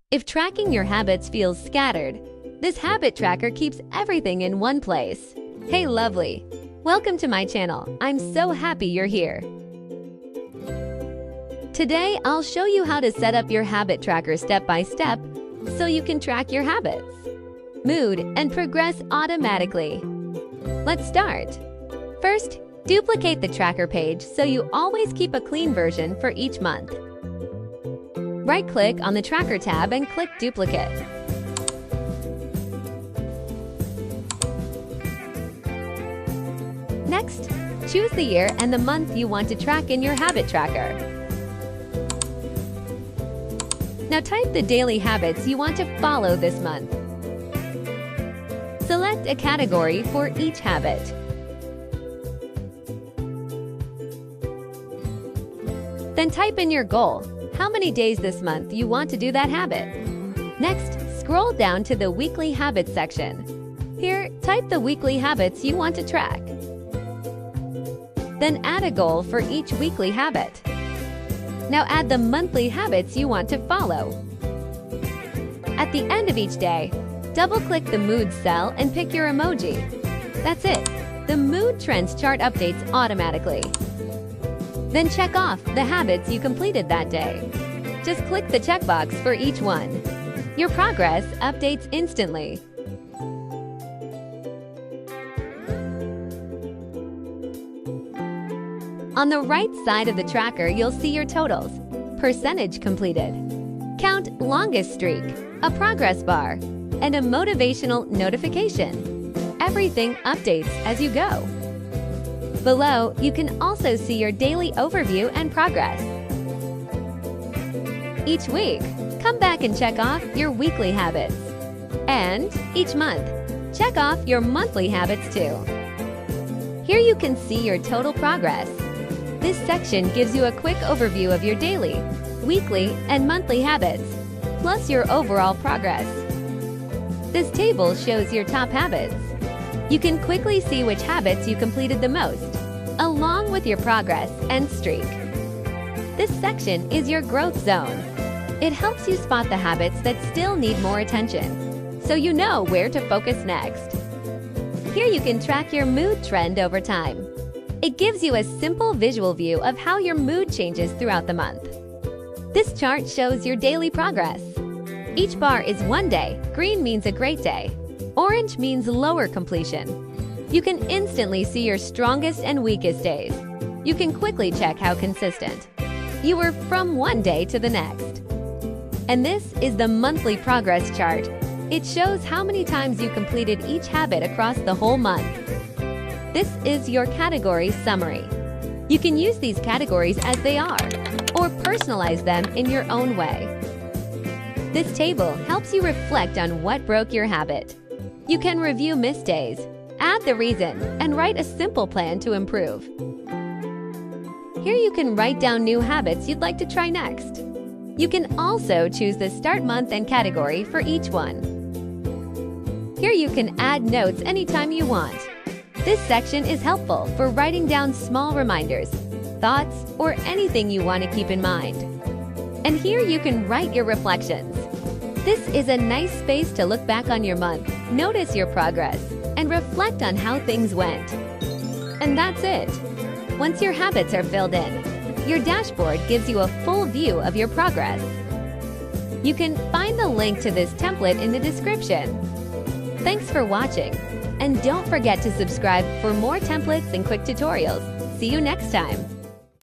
If tracking your habits feels scattered, this habit tracker keeps everything in one place. Hey lovely! Welcome to my channel. I'm so happy you're here. Today, I'll show you how to set up your habit tracker step by step so you can track your habits, mood, and progress automatically. Let's start. First, duplicate the tracker page so you always keep a clean version for each month. Right-click on the Tracker tab and click Duplicate. Next, choose the year and the month you want to track in your habit tracker. Now type the daily habits you want to follow this month. Select a category for each habit. Then type in your goal, how many days this month you want to do that habit. Next, scroll down to the Weekly Habits section. Here, type the weekly habits you want to track. Then add a goal for each weekly habit. Now add the monthly habits you want to follow. At the end of each day, double-click the Mood cell and pick your emoji. That's it. The Mood Trends chart updates automatically. Then check off the habits you completed that day. Just click the checkbox for each one. Your progress updates instantly. On the right side of the tracker, you'll see your totals, percentage completed, count longest streak, a progress bar, and a motivational notification. Everything updates as you go. Below, you can also see your daily overview and progress. Each week, come back and check off your weekly habits. And each month, check off your monthly habits too. Here you can see your total progress. This section gives you a quick overview of your daily, weekly, and monthly habits, plus your overall progress. This table shows your top habits. You can quickly see which habits you completed the most, along with your progress and streak. This section is your growth zone. It helps you spot the habits that still need more attention, so you know where to focus next. Here you can track your mood trend over time. It gives you a simple visual view of how your mood changes throughout the month. This chart shows your daily progress. Each bar is 1 day. Green means a great day. Orange means lower completion. You can instantly see your strongest and weakest days. You can quickly check how consistent you were from one day to the next. And this is the monthly progress chart. It shows how many times you completed each habit across the whole month. This is your category summary. You can use these categories as they are, or personalize them in your own way. This table helps you reflect on what broke your habit. You can review missed days, add the reason, and write a simple plan to improve. Here you can write down new habits you'd like to try next. You can also choose the start month and category for each one. Here you can add notes anytime you want. This section is helpful for writing down small reminders, thoughts, or anything you want to keep in mind. And here you can write your reflections. This is a nice space to look back on your month, notice your progress, and reflect on how things went. And that's it. Once your habits are filled in, your dashboard gives you a full view of your progress. You can find the link to this template in the description. Thanks for watching, and don't forget to subscribe for more templates and quick tutorials. See you next time.